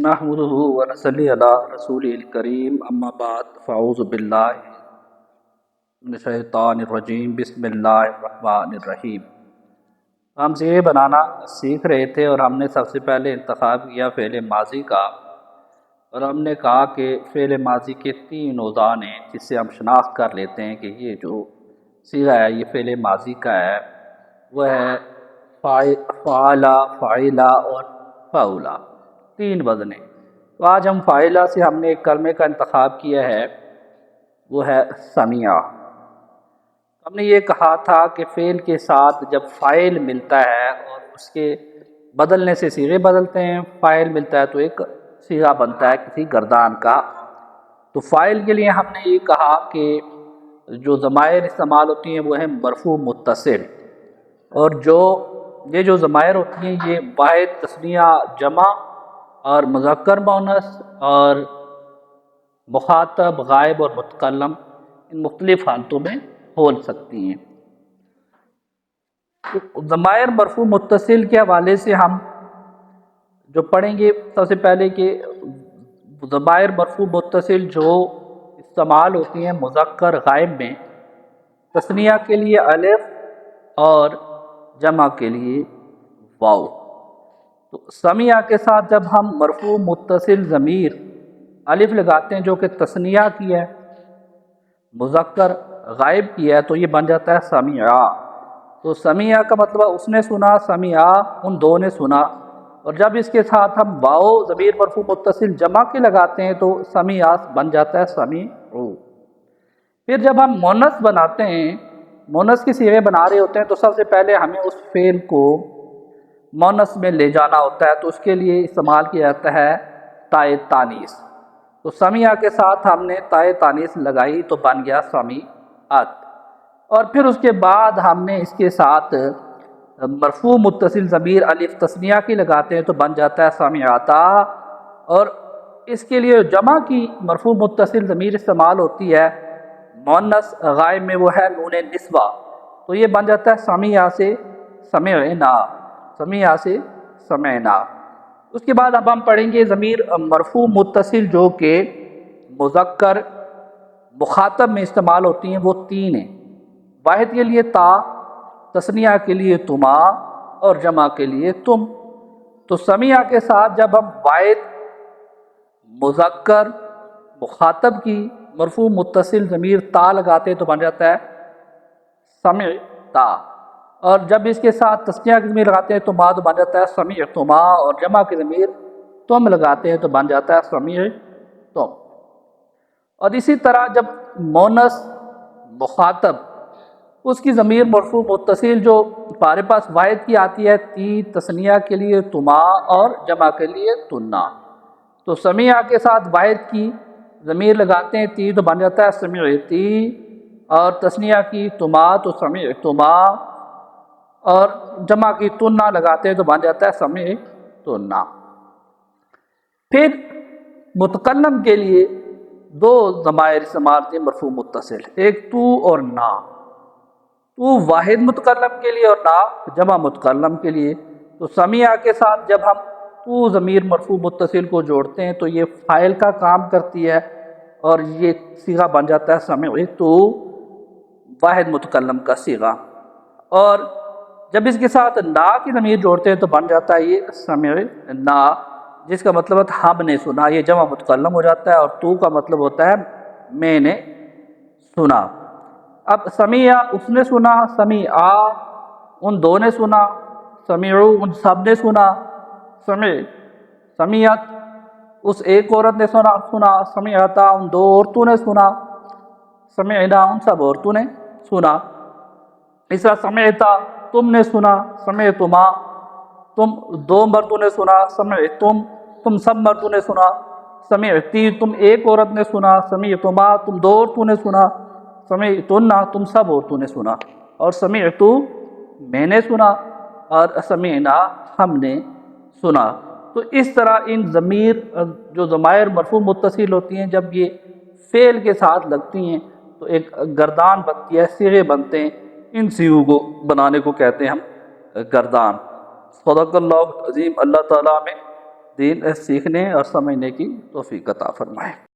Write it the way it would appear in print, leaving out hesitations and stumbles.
نحمده ونصلی علی رسول الکریم اما بعد فاعوذ باللہ من الشیطان الرجیم بسم اللہ الرحمن الرحیم۔ ہم صیغے بنانا سیکھ رہے تھے اور ہم نے سب سے پہلے انتخاب کیا فعل ماضی کا، اور ہم نے کہا کہ فعل ماضی کے 3 اوزان ہیں جس سے ہم شناخت کر لیتے ہیں کہ یہ جو صیغہ ہے یہ فعل ماضی کا ہے، وہ ہے فعلا، فعلا اور فعولا، 3 وزن ہیں۔ تو آج ہم فاعلہ سے ہم نے ایک کلمے کا انتخاب کیا ہے، وہ ہے سمیع۔ ہم نے یہ کہا تھا کہ فعل کے ساتھ جب فاعل ملتا ہے اور اس کے بدلنے سے صیغے بدلتے ہیں، فاعل ملتا ہے تو ایک صیغہ بنتا ہے کسی گردان کا۔ تو فاعل کے لیے ہم نے یہ کہا کہ جو ضمائر استعمال ہوتی ہیں وہ ہیں مرفوع متصل، اور یہ جو ضمائر ہوتی ہیں یہ واحد، تثنیہ، جمع اور مذکر مؤنث اور مخاطب، غائب اور متکلم، ان مختلف حالتوں میں بول سکتی ہیں۔ ضمائر مرفوع متصل کے حوالے سے ہم جو پڑھیں گے، سب سے پہلے کہ ضمائر مرفوع متصل جو استعمال ہوتی ہیں مذکر غائب میں، تثنیہ کے لیے الف اور جمع کے لیے واو۔ تو سمیع کے ساتھ جب ہم مرفوع متصل ضمیر الف لگاتے ہیں جو کہ تثنیہ کی ہے، مذکر غائب کی ہے، تو یہ بن جاتا ہے سمیع۔ تو سمیع کا مطلب اس نے سنا، سمیع ان دو نے سنا، اور جب اس کے ساتھ ہم واو ضمیر مرفوع متصل جمع کے لگاتے ہیں تو سمیع بن جاتا ہے سمیع۔ پھر جب ہم مؤنث بناتے ہیں، مؤنث کے صیغے بنا رہے ہوتے ہیں، تو سب سے پہلے ہمیں اس فعل کو مؤنث میں لے جانا ہوتا ہے، تو اس کے لیے استعمال کیا جاتا ہے تائے تانیث۔ تو سمیع کے ساتھ ہم نے تائے تانیث لگائی تو بن گیا سمیعت، اور پھر اس کے بعد ہم نے اس کے ساتھ مرفوع متصل ضمیر الف تثنیہ کی لگاتے ہیں تو بن جاتا ہے سمیعتا، اور اس کے لیے جمع کی مرفوع متصل ضمیر استعمال ہوتی ہے مؤنث غائب میں، وہ ہے نون نسوہ، تو یہ بن جاتا ہے سمیع سے سمعنا، سمیع سے سمعنا۔ اس کے بعد اب ہم پڑھیں گے ضمیر مرفوع متصل جو کہ مذکر مخاطب میں استعمال ہوتی ہیں، وہ 3 ہیں۔ واحد کے لیے تا، تثنیہ کے لیے تما اور جمع کے لیے تم۔ تو سمیع کے ساتھ جب ہم واحد مذکر مخاطب کی مرفوع متصل ضمیر تا لگاتے ہیں تو بن جاتا ہے سمعتا، اور جب اس کے ساتھ تثنیہ کی ضمیر لگاتے ہیں تو ما تو بن جاتا ہے سمیعتما، اور جمع کی ضمیر تم لگاتے ہیں تو بن جاتا ہے سمیعتم۔ اور اسی طرح جب مؤنث مخاطب اس کی ضمیر مرفوع متصل جو ہمارے پاس واحد کی آتی ہے تی، تثنیہ کے لیے تما اور جمع کے لیے تنا، تو سمیع کے ساتھ واحد کی ضمیر لگاتے ہیں تی تو بن جاتا ہے سمیعتی، اور تثنیہ کی تما تو سمیعتما، اور جمع کی تنا لگاتے ہیں تو بن جاتا ہے سمیعتنا۔ پھر متکلم کے لیے 2 ضمائر استعمال ہوتے ہیں مرفوع متصل، ایک تو اور نا۔ تو واحد متکلم کے لیے اور نا جمع متکلم کے لیے۔ تو سمیع کے ساتھ جب ہم تو ضمیر مرفوع متصل کو جوڑتے ہیں تو یہ فاعل کا کام کرتی ہے، اور یہ صیغہ بن جاتا ہے سمعتو، واحد متکلم کا صیغہ۔ اور جب اس کے ساتھ نا کی ضمیر جوڑتے ہیں تو بن جاتا ہے یہ سمعنا، جس کا مطلب ہے ہم نے سنا، یہ جمع متکلم ہو جاتا ہے، اور تو کا مطلب ہوتا ہے میں نے سنا۔ اب سمیع اس نے سنا، سمیعا ان 2 نے سنا، سمیعو ان سب نے سنا، سمیعت اس ایک عورت نے سنا، سمیعتا ان 2 عورتوں نے سنا، سمعنا ان سب عورتوں نے سنا۔ اس طرح سمعتا تم نے سنا، سمعتما تم 2 مردوں نے سنا، سمعتم تم سب مردوں نے سنا، سمعتی تم ایک عورت نے سنا، سمعتما تم 2 عورتوں نے سنا، سمعتنا تم سب عورتوں نے سنا، اور سمعتو میں نے سنا، اور سمعنا ہم نے سنا۔ تو اس طرح ان جو ضمائر مرفوع متصل ہوتی ہیں جب یہ فعل کے ساتھ لگتی ہیں تو ایک گردان بنتی ہے، صیغے بنتے ہیں، ان صیغوں کو بنانے کو کہتے ہیں ہم گردان۔ صدق اللہ عظیم۔ اللہ تعالیٰ میں دین سیکھنے اور سمجھنے کی توفیق عطا فرمائے۔